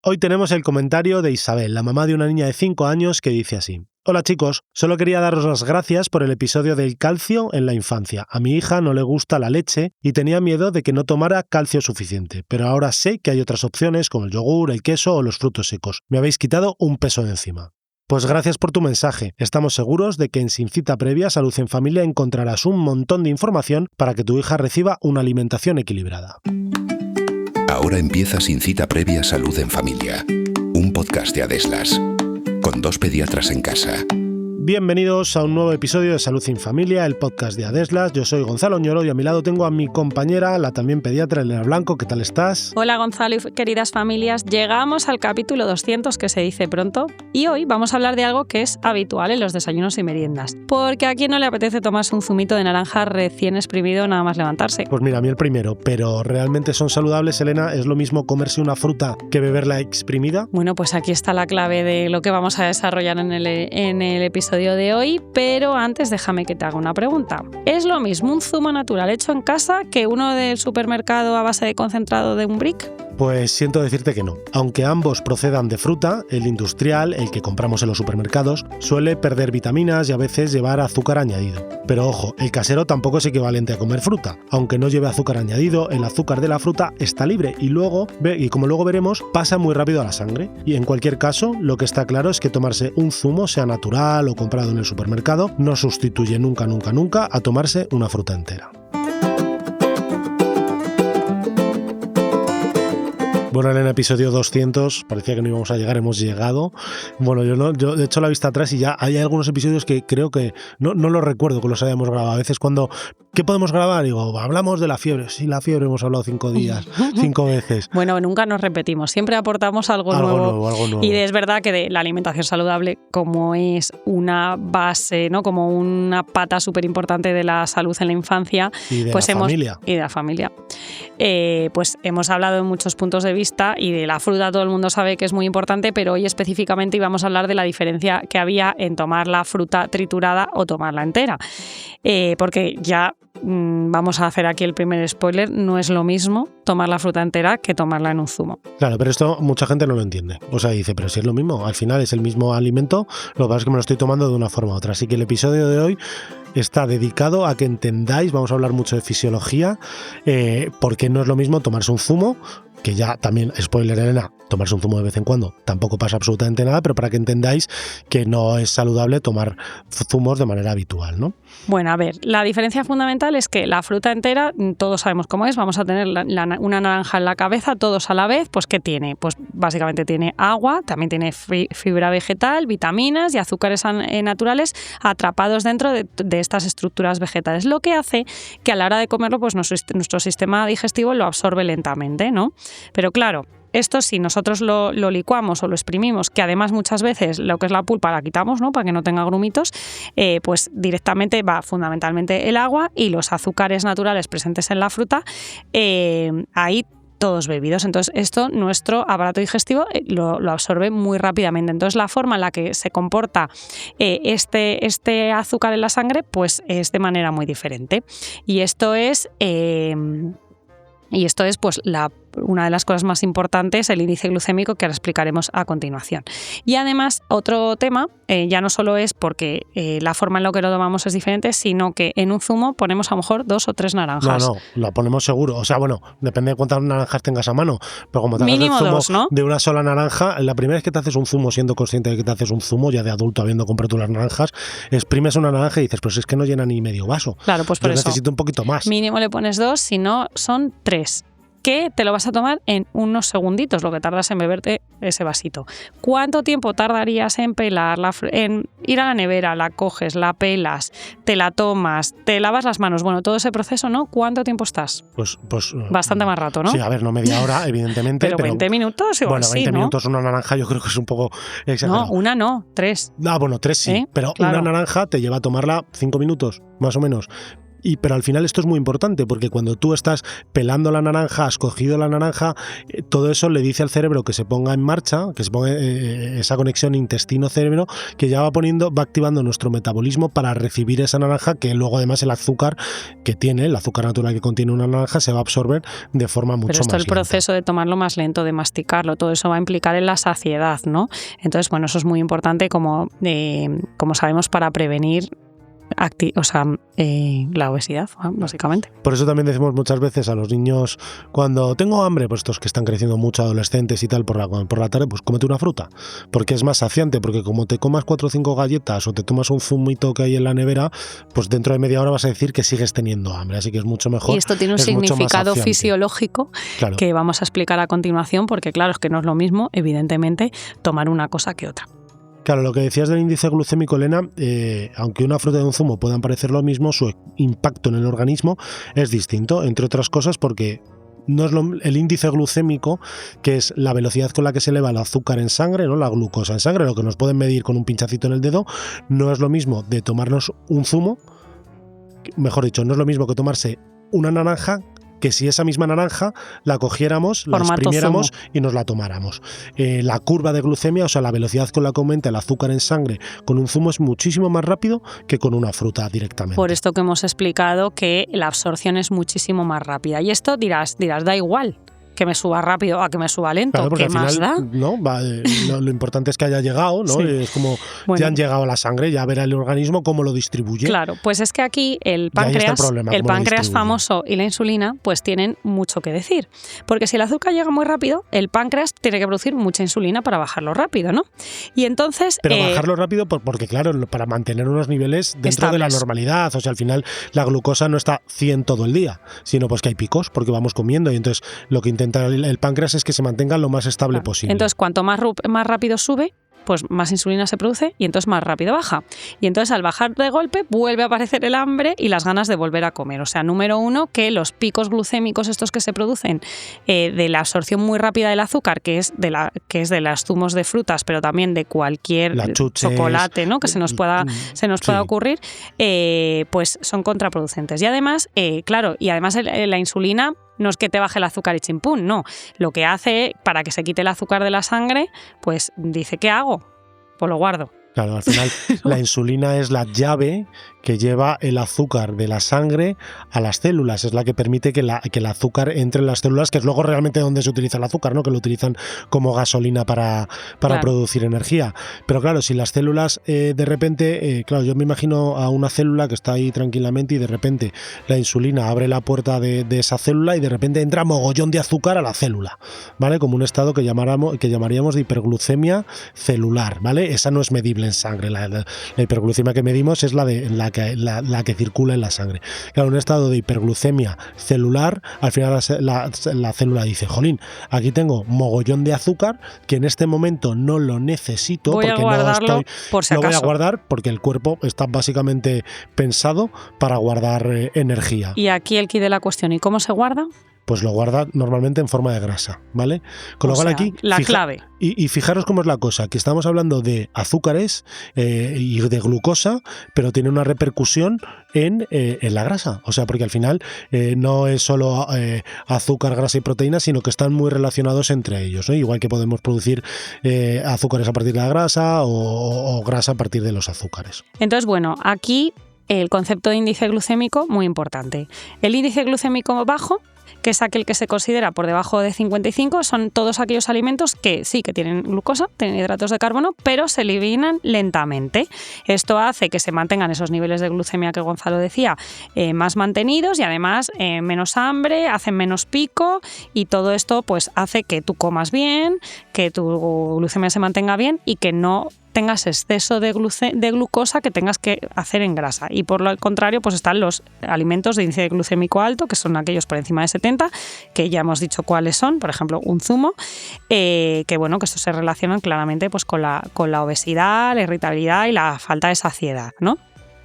Hoy tenemos el comentario de Isabel, la mamá de una niña de 5 años, que dice así: Hola chicos, solo quería daros las gracias por el episodio del calcio en la infancia. A mi hija no le gusta la leche y tenía miedo de que no tomara calcio suficiente, pero ahora sé que hay otras opciones como el yogur, el queso o los frutos secos. Me habéis quitado un peso de encima. Pues gracias por tu mensaje. Estamos seguros de que en Sin Cita Previa Salud en Familia encontrarás un montón de información para que tu hija reciba una alimentación equilibrada. Ahora empieza Sin Cita Previa Salud en Familia, un podcast de Adeslas, con 2 pediatras en casa. Bienvenidos a un nuevo episodio de Salud en Familia, el podcast de Adeslas. Yo soy Gonzalo Ñoro y a mi lado tengo a mi compañera, la también pediatra Elena Blanco. ¿Qué tal estás? Hola Gonzalo y queridas familias. Llegamos al capítulo 200, que se dice pronto, y hoy vamos a hablar de algo que es habitual en los desayunos y meriendas. Porque a quién no le apetece tomarse un zumito de naranja recién exprimido nada más levantarse. Pues mira, a mí el primero, pero ¿realmente son saludables, Elena? ¿Es lo mismo comerse una fruta que beberla exprimida? Bueno, pues aquí está la clave de lo que vamos a desarrollar en el episodio de hoy, pero antes déjame que te haga una pregunta. ¿Es lo mismo un zumo natural hecho en casa que uno del supermercado a base de concentrado de un brick? Pues siento decirte que no. Aunque ambos procedan de fruta, el industrial, el que compramos en los supermercados, suele perder vitaminas y a veces llevar azúcar añadido. Pero ojo, el casero tampoco es equivalente a comer fruta. Aunque no lleve azúcar añadido, el azúcar de la fruta está libre y como luego veremos, pasa muy rápido a la sangre. Y en cualquier caso, lo que está claro es que tomarse un zumo, sea natural o comprado en el supermercado, no sustituye nunca a tomarse una fruta entera. Bueno, en el episodio 200 parecía que no íbamos a llegar, hemos llegado. Bueno, yo he hecho la vista atrás y ya hay algunos episodios que creo que no los recuerdo que los hayamos grabado. A veces cuando, ¿qué podemos grabar? Digo, hablamos de la fiebre. Sí, la fiebre hemos hablado 5 días, 5 veces. Bueno, nunca nos repetimos, siempre aportamos algo nuevo. Y es verdad que de la alimentación saludable, como es una base, ¿no? Como una pata súper importante de la salud en la infancia. Y de la familia. Pues hemos hablado en muchos puntos de vista y de la fruta todo el mundo sabe que es muy importante, pero hoy específicamente íbamos a hablar de la diferencia que había en tomar la fruta triturada o tomarla entera. Porque ya vamos a hacer aquí el primer spoiler, no es lo mismo tomar la fruta entera que tomarla en un zumo. Claro, pero esto mucha gente no lo entiende. O sea, dice, pero si es lo mismo, al final es el mismo alimento, lo que pasa es que me lo estoy tomando de una forma u otra. Así que el episodio de hoy está dedicado a que entendáis, vamos a hablar mucho de fisiología, porque no es lo mismo tomarse un zumo, que ya también, spoiler Elena, tomarse un zumo de vez en cuando tampoco pasa absolutamente nada, pero para que entendáis que no es saludable tomar zumos de manera habitual, ¿no? Bueno, a ver, la diferencia fundamental es que la fruta entera, todos sabemos cómo es, vamos a tener una naranja en la cabeza, todos a la vez, pues ¿qué tiene? Pues básicamente tiene agua, también tiene fibra vegetal, vitaminas y azúcares naturales atrapados dentro de estas estructuras vegetales, lo que hace que a la hora de comerlo, pues nuestro sistema digestivo lo absorbe lentamente, ¿no? Pero claro, esto si nosotros lo licuamos o lo exprimimos, que además muchas veces lo que es la pulpa la quitamos, ¿no? Para que no tenga grumitos, pues directamente va fundamentalmente el agua y los azúcares naturales presentes en la fruta, ahí todos bebidos. Entonces esto nuestro aparato digestivo lo absorbe muy rápidamente. Entonces la forma en la que se comporta este azúcar en la sangre pues es de manera muy diferente. Y esto es pues una de las cosas más importantes, el índice glucémico, que ahora explicaremos a continuación. Y además, otro tema, ya no solo es porque la forma en la que lo tomamos es diferente, sino que en un zumo ponemos a lo mejor 2 o 3 naranjas. No, lo ponemos seguro. O sea, bueno, depende de cuántas naranjas tengas a mano, pero como te hagas mínimo el zumo 2, ¿no? De una sola naranja, la primera vez que te haces un zumo siendo consciente de que te haces un zumo, ya de adulto habiendo comprado tú las naranjas, exprimes una naranja y dices, pues es que no llena ni medio vaso. Claro, pues por eso necesito un poquito más. Mínimo le pones 2, si no son 3. Que te lo vas a tomar en unos segunditos, lo que tardas en beberte ese vasito. ¿Cuánto tiempo tardarías en pelarla, en ir a la nevera, la coges, la pelas, te la tomas, te lavas las manos? Bueno, todo ese proceso, ¿no? ¿Cuánto tiempo estás? Pues bastante más rato, ¿no? Sí, a ver, no media hora, evidentemente. pero 20 minutos igual, bueno, 20 minutos una naranja yo creo que es un poco exagerado. No, una no, 3. Ah, bueno, 3 sí, pero claro. Una naranja te lleva a tomarla 5 minutos, más o menos. Pero al final esto es muy importante porque cuando tú estás pelando la naranja, has cogido la naranja, todo eso le dice al cerebro que se ponga en marcha, que se ponga esa conexión intestino-cerebro, que ya va activando nuestro metabolismo para recibir esa naranja, que luego además el azúcar que tiene, el azúcar natural que contiene una naranja, se va a absorber de forma mucho más lenta. Pero esto el proceso de tomarlo más lento, de masticarlo, todo eso va a implicar en la saciedad, ¿no? Entonces, bueno, eso es muy importante como sabemos para prevenir la obesidad, básicamente. Por eso también decimos muchas veces a los niños, cuando tengo hambre, pues estos que están creciendo mucho, adolescentes y tal, por la tarde, pues cómete una fruta, porque es más saciante, porque como te comas 4 o 5 galletas o te tomas un zumito que hay en la nevera, pues dentro de media hora vas a decir que sigues teniendo hambre, así que es mucho mejor. Y esto tiene un significado fisiológico, claro, que vamos a explicar a continuación, porque claro, es que no es lo mismo, evidentemente, tomar una cosa que otra. Claro, lo que decías del índice glucémico, Elena, aunque una fruta y un zumo puedan parecer lo mismo, su impacto en el organismo es distinto, entre otras cosas porque no es el índice glucémico, que es la velocidad con la que se eleva el azúcar en sangre, ¿no? La glucosa en sangre, lo que nos pueden medir con un pinchacito en el dedo, no es lo mismo de tomarnos un zumo, mejor dicho, no es lo mismo que tomarse una naranja, que si esa misma naranja la cogiéramos, la exprimiéramos y nos la tomáramos. La curva de glucemia, o sea, la velocidad con la que aumenta el azúcar en sangre con un zumo es muchísimo más rápido que con una fruta directamente. Por esto que hemos explicado que la absorción es muchísimo más rápida. Y esto dirás, da igual que me suba rápido a que me suba lento, claro, ¿qué más da? No, lo importante es que haya llegado, ¿no? Sí. Es como ya han llegado a la sangre, ya verá el organismo cómo lo distribuye. Claro, pues es que aquí el páncreas famoso y la insulina pues tienen mucho que decir, porque si el azúcar llega muy rápido, el páncreas tiene que producir mucha insulina para bajarlo rápido, ¿no? Y entonces... Pero bajarlo rápido porque, claro, para mantener unos niveles dentro estables de la normalidad, o sea, al final la glucosa no está 100 todo el día, sino pues que hay picos porque vamos comiendo y entonces lo que intenta el páncreas es que se mantenga lo más estable posible. Entonces, cuanto más rápido sube, pues más insulina se produce y entonces más rápido baja. Y entonces al bajar de golpe vuelve a aparecer el hambre y las ganas de volver a comer. O sea, número uno, que los picos glucémicos estos que se producen de la absorción muy rápida del azúcar, que es de los zumos de frutas, pero también de cualquier chocolate, ¿no? Que se nos pueda ocurrir, pues son contraproducentes. Y además, la insulina no es que te baje el azúcar y chimpún, no. Lo que hace, para que se quite el azúcar de la sangre, pues dice, ¿qué hago? Pues lo guardo. Claro, al final la insulina es la llave que lleva el azúcar de la sangre a las células, es la que permite que el azúcar entre en las células, que es luego realmente donde se utiliza el azúcar, ¿no? Que lo utilizan como gasolina para claro, producir energía. Pero claro, si las células de repente, claro, yo me imagino a una célula que está ahí tranquilamente y de repente la insulina abre la puerta de esa célula y de repente entra mogollón de azúcar a la célula, ¿vale? Como un estado que llamaríamos de hiperglucemia celular, ¿vale? Esa no es medible en sangre, la hiperglucemia que medimos es la que circula en la sangre. Claro, un estado de hiperglucemia celular, al final la célula dice, jolín, aquí tengo mogollón de azúcar que en este momento no lo necesito, voy porque lo voy a guardar porque el cuerpo está básicamente pensado para guardar energía. Y aquí el quid de la cuestión, ¿y cómo se guarda? Pues lo guarda normalmente en forma de grasa, ¿vale? Con lo cual aquí... La clave. Y fijaros cómo es la cosa, que estamos hablando de azúcares y de glucosa, pero tiene una repercusión en la grasa. O sea, porque al final no es solo azúcar, grasa y proteína, sino que están muy relacionados entre ellos, ¿no? Igual que podemos producir azúcares a partir de la grasa o grasa a partir de los azúcares. Entonces, bueno, aquí el concepto de índice glucémico, muy importante. El índice glucémico bajo, que es aquel que se considera por debajo de 55, son todos aquellos alimentos que sí que tienen glucosa, tienen hidratos de carbono, pero se eliminan lentamente. Esto hace que se mantengan esos niveles de glucemia que Gonzalo decía más mantenidos y además menos hambre, hacen menos pico y todo esto pues hace que tú comas bien, que tu glucemia se mantenga bien y que no tengas exceso de glucosa que tengas que hacer en grasa. Y por lo contrario, pues están los alimentos de índice glucémico alto, que son aquellos por encima de 70, que ya hemos dicho cuáles son, por ejemplo, un zumo, que bueno, que estos se relacionan claramente pues con la obesidad, la irritabilidad y la falta de saciedad, ¿no?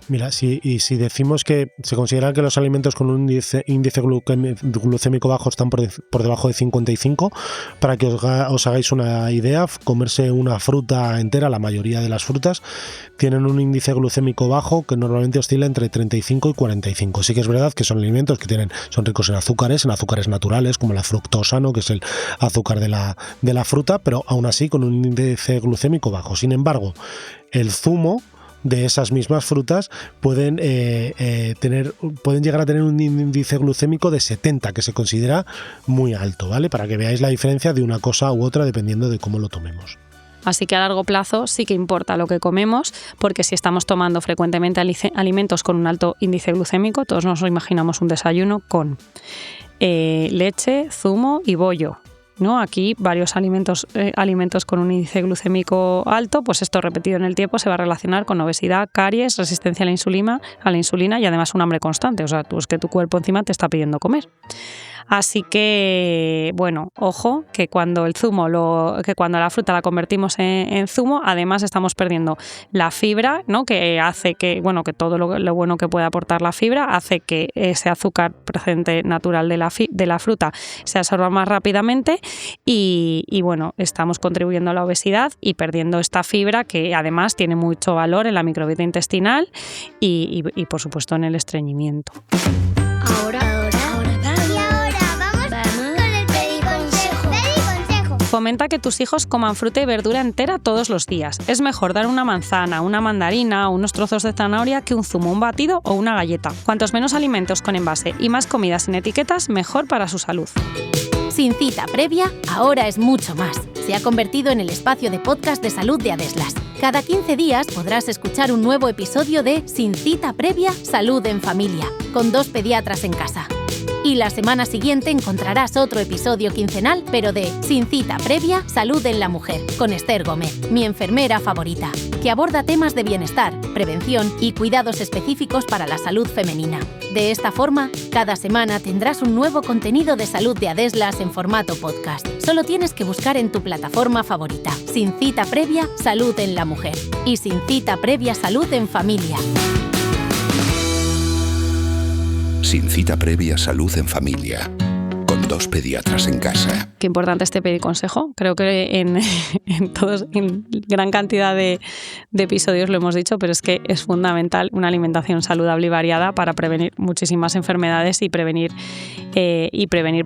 Mira, si decimos que se considera que los alimentos con un índice glucémico bajo están por debajo de 55, para que os hagáis una idea, comerse una fruta entera, la mayoría de las frutas, tienen un índice glucémico bajo que normalmente oscila entre 35 y 45. Sí que es verdad que son alimentos que son ricos en azúcares naturales, como la fructosa, ¿no? Que es el azúcar de la fruta, pero aún así con un índice glucémico bajo. Sin embargo, el zumo de esas mismas frutas pueden llegar a tener un índice glucémico de 70, que se considera muy alto, ¿vale? Para que veáis la diferencia de una cosa u otra dependiendo de cómo lo tomemos. Así que a largo plazo sí que importa lo que comemos, porque si estamos tomando frecuentemente alimentos con un alto índice glucémico, todos nos imaginamos un desayuno con leche, zumo y bollo, ¿no? Aquí varios alimentos con un índice glucémico alto, pues esto repetido en el tiempo se va a relacionar con obesidad, caries, resistencia a la insulina y además un hambre constante, o sea, es que tu cuerpo encima te está pidiendo comer. Así que, bueno, ojo, que cuando la fruta la convertimos en zumo, además estamos perdiendo la fibra, ¿no? Que hace que todo lo bueno que puede aportar la fibra hace que ese azúcar procedente natural de la fruta se absorba más rápidamente y bueno, estamos contribuyendo a la obesidad y perdiendo esta fibra que además tiene mucho valor en la microbiota intestinal y por supuesto en el estreñimiento. Ahora vamos con el pediconsejo. Fomenta que tus hijos coman fruta y verdura entera todos los días. Es mejor dar una manzana, una mandarina o unos trozos de zanahoria que un zumo, un batido o una galleta. Cuantos menos alimentos con envase y más comidas sin etiquetas, mejor para su salud. Sin cita previa, ahora es mucho más. Se ha convertido en el espacio de podcast de salud de Adeslas. Cada 15 días podrás escuchar un nuevo episodio de Sin cita previa, salud en familia, con 2 pediatras en casa. Y la semana siguiente encontrarás otro episodio quincenal, pero de Sin cita previa, salud en la mujer, con Esther Gómez, mi enfermera favorita, que aborda temas de bienestar, prevención y cuidados específicos para la salud femenina. De esta forma, cada semana tendrás un nuevo contenido de salud de Adeslas en formato podcast. Solo tienes que buscar en tu plataforma favorita. Sin cita previa, salud en la mujer. Y Sin cita previa, salud en familia. Sin cita previa, salud en familia. Con 2 pediatras en casa. Qué importante este pediconsejo. Creo que en gran cantidad de episodios lo hemos dicho, pero es que es fundamental una alimentación saludable y variada para prevenir muchísimas enfermedades y prevenir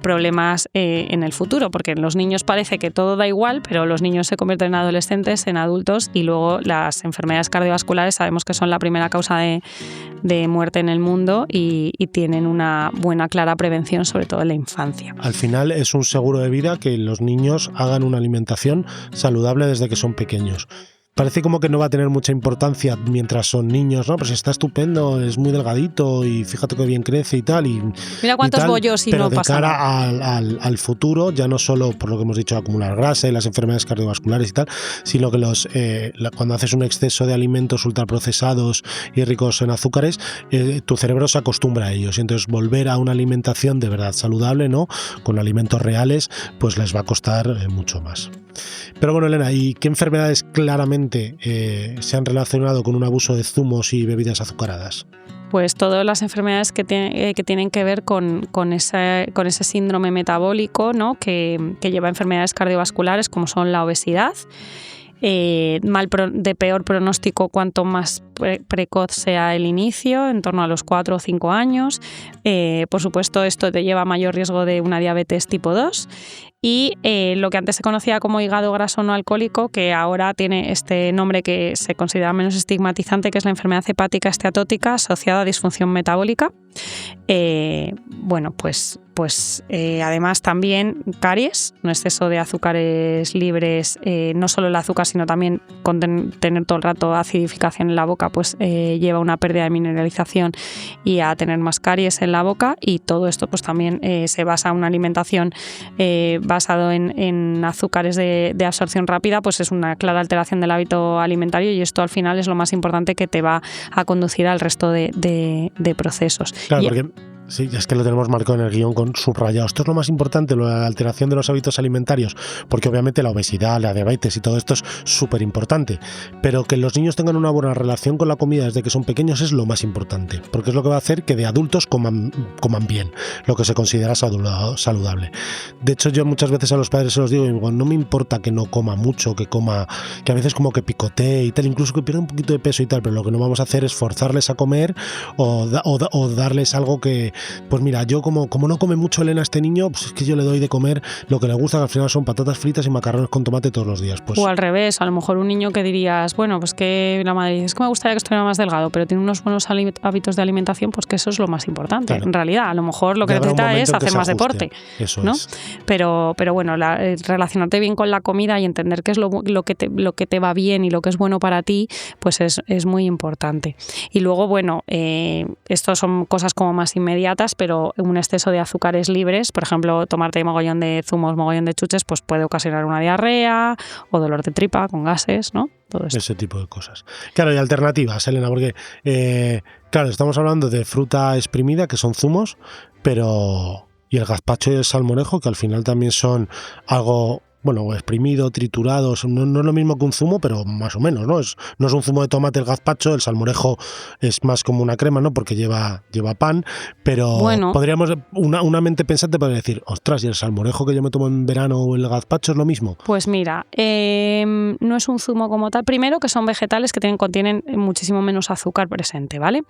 problemas en el futuro, porque en los niños parece que todo da igual, pero los niños se convierten en adolescentes, en adultos, y luego las enfermedades cardiovasculares sabemos que son la primera causa de muerte en el mundo y tienen una buena, clara prevención, sobre todo en la infancia. Al final es un seguro de vida que los niños hagan una alimentación saludable desde que son pequeños. Parece como que no va a tener mucha importancia mientras son niños, ¿no? Pues está estupendo, es muy delgadito y fíjate que bien crece y tal. Mira cuántos bollos y no pasa nada. Pero de cara al futuro, ya no solo por lo que hemos dicho, acumular grasa y las enfermedades cardiovasculares y tal, sino que cuando haces un exceso de alimentos ultraprocesados y ricos en azúcares, tu cerebro se acostumbra a ellos. Y entonces volver a una alimentación de verdad saludable, ¿no? Con alimentos reales, pues les va a costar mucho más. Pero bueno, Elena, ¿y qué enfermedades claramente se han relacionado con un abuso de zumos y bebidas azucaradas? Pues todas las enfermedades que tienen que ver con ese síndrome metabólico, ¿no? que lleva a enfermedades cardiovasculares como son la obesidad, de peor pronóstico cuanto más precoz sea el inicio, en torno a los 4 o 5 años. Por supuesto, esto te lleva a mayor riesgo de una diabetes tipo 2. Y lo que antes se conocía como hígado graso no alcohólico, que ahora tiene este nombre que se considera menos estigmatizante, que es la enfermedad hepática esteatótica asociada a disfunción metabólica. Además también caries, un exceso de azúcares libres, no solo el azúcar, sino también tener todo el rato acidificación en la boca, pues lleva a una pérdida de mineralización y a tener más caries en la boca, y todo esto pues también se basa en una alimentación basado en azúcares de absorción rápida, pues es una clara alteración del hábito alimentario, y esto al final es lo más importante que te va a conducir al resto de procesos. Claro, porque Sí, es que lo tenemos marcado en el guión con subrayado. Esto es lo más importante, la alteración de los hábitos alimentarios, porque obviamente la obesidad, la diabetes y todo esto es súper importante, pero que los niños tengan una buena relación con la comida desde que son pequeños es lo más importante, porque es lo que va a hacer que de adultos coman bien, lo que se considera saludable. De hecho, yo muchas veces a los padres se los digo, no me importa que no coma mucho, que a veces como que picotee y tal, incluso que pierda un poquito de peso y tal, pero lo que no vamos a hacer es forzarles a comer o darles algo que, pues mira, yo como no come mucho Elena este niño, pues es que yo le doy de comer lo que le gusta, que al final son patatas fritas y macarrones con tomate todos los días. Pues. O al revés, a lo mejor un niño que dirías, bueno, pues que la madre dice, es que me gustaría que estuviera más delgado, pero tiene unos buenos hábitos de alimentación, pues que eso es lo más importante. Claro. En realidad, a lo mejor lo que necesita es hacer más deporte. Eso ¿no? Es. Pero bueno, relacionarte bien con la comida y entender qué es lo que te va bien y lo que es bueno para ti, pues es muy importante. Y luego, bueno, esto son cosas como más inmediatas, pero un exceso de azúcares libres, por ejemplo, tomarte mogollón de zumos, mogollón de chuches, pues puede ocasionar una diarrea o dolor de tripa con gases, ¿no? Todo esto. Ese tipo de cosas. Claro, y alternativas, Elena, porque claro, estamos hablando de fruta exprimida, que son zumos, pero y el gazpacho y el salmorejo, que al final también son algo, bueno, exprimido, triturado, no es lo mismo que un zumo, pero más o menos, ¿no? No es un zumo de tomate el gazpacho, el salmorejo es más como una crema, ¿no? Porque lleva pan, pero bueno, podríamos, una mente pensante podría decir, ostras, ¿y el salmorejo que yo me tomo en verano o el gazpacho es lo mismo? Pues mira, no es un zumo como tal. Primero, que son vegetales que contienen muchísimo menos azúcar presente, ¿vale?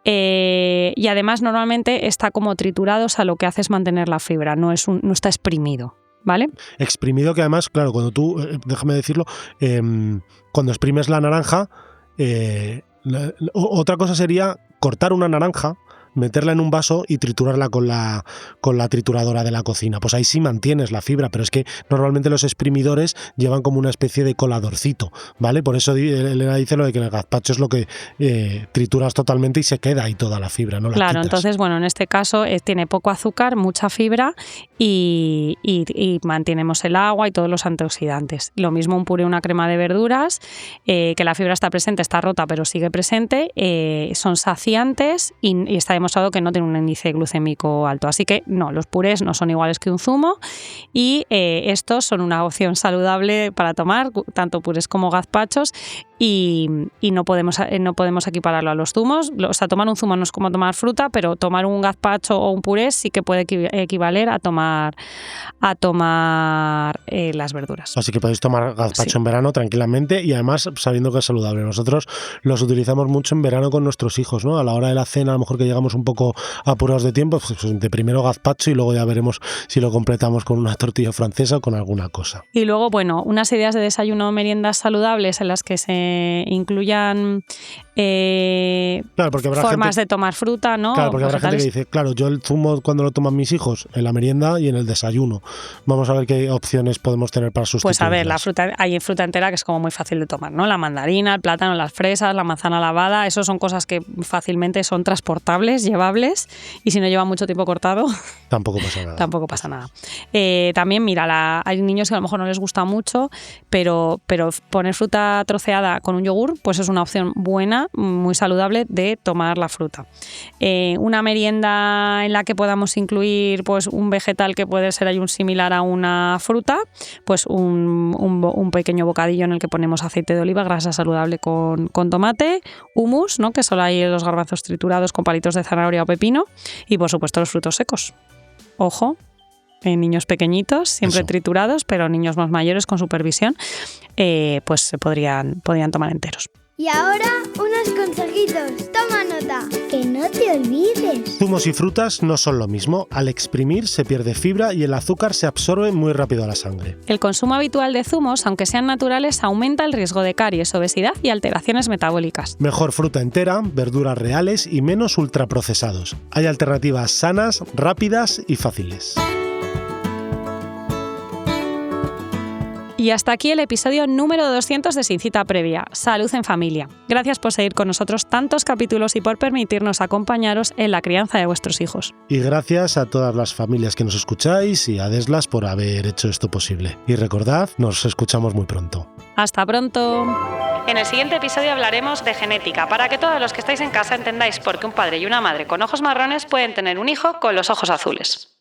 Y además, normalmente está como triturado, o sea, lo que hace es mantener la fibra, no está exprimido. ¿Vale? Exprimido, que además, claro, cuando tú, déjame decirlo, cuando exprimes la naranja, otra cosa sería cortar una naranja, meterla en un vaso y triturarla con la trituradora de la cocina. Pues ahí sí mantienes la fibra, pero es que normalmente los exprimidores llevan como una especie de coladorcito, ¿vale? Por eso Elena dice lo de que en el gazpacho es lo que trituras totalmente y se queda ahí toda la fibra, ¿no? Claro, entonces, bueno, en este caso tiene poco azúcar, mucha fibra y mantenemos el agua y todos los antioxidantes. Lo mismo un puré, una crema de verduras, que la fibra está presente, está rota, pero sigue presente, son saciantes y está demostrado que no tiene un índice glucémico alto. Así que no, los purés no son iguales que un zumo y estos son una opción saludable para tomar, tanto purés como gazpachos, y no podemos equipararlo a los zumos. O sea, tomar un zumo no es como tomar fruta, pero tomar un gazpacho o un puré sí que puede equivaler a tomar las verduras. Así que podéis tomar gazpacho en verano tranquilamente y además sabiendo que es saludable. Nosotros los utilizamos mucho en verano con nuestros hijos, ¿no? A la hora de la cena, a lo mejor que llegamos un poco apurados de tiempo, pues de primero gazpacho y luego ya veremos si lo completamos con una tortilla francesa o con alguna cosa. Y luego, bueno, unas ideas de desayuno o meriendas saludables en las que se incluyan claro, porque habrá formas de tomar fruta, ¿no? Claro, porque habrá gente que dice, claro, yo el zumo cuando lo toman mis hijos en la merienda y en el desayuno. Vamos a ver qué opciones podemos tener para sustituirlas. Pues a ver, hay fruta entera que es como muy fácil de tomar, ¿no? La mandarina, el plátano, las fresas, la manzana lavada, eso son cosas que fácilmente son transportables, llevables, y si no lleva mucho tiempo cortado, tampoco pasa nada. Tampoco pasa nada. También, mira, hay niños que a lo mejor no les gusta mucho, pero poner fruta troceada con un yogur, pues es una opción buena, muy saludable de tomar la fruta. Una merienda en la que podamos incluir pues un vegetal que puede ser un similar a una fruta, pues un pequeño bocadillo en el que ponemos aceite de oliva, grasa saludable con tomate, hummus, ¿no? Que solo hay los garbanzos triturados con palitos de zanahoria o pepino, y por supuesto los frutos secos. Ojo, en niños pequeñitos, siempre triturados, pero niños más mayores con supervisión, pues se podrían tomar enteros. Y ahora, unos consejitos. Toma nota. Que no te olvides. Zumos y frutas no son lo mismo. Al exprimir se pierde fibra y el azúcar se absorbe muy rápido a la sangre. El consumo habitual de zumos, aunque sean naturales, aumenta el riesgo de caries, obesidad y alteraciones metabólicas. Mejor fruta entera, verduras reales y menos ultraprocesados. Hay alternativas sanas, rápidas y fáciles. Y hasta aquí el episodio número 200 de Sin Cita Previa, Salud en Familia. Gracias por seguir con nosotros tantos capítulos y por permitirnos acompañaros en la crianza de vuestros hijos. Y gracias a todas las familias que nos escucháis y a Deslas por haber hecho esto posible. Y recordad, nos escuchamos muy pronto. ¡Hasta pronto! En el siguiente episodio hablaremos de genética, para que todos los que estáis en casa entendáis por qué un padre y una madre con ojos marrones pueden tener un hijo con los ojos azules.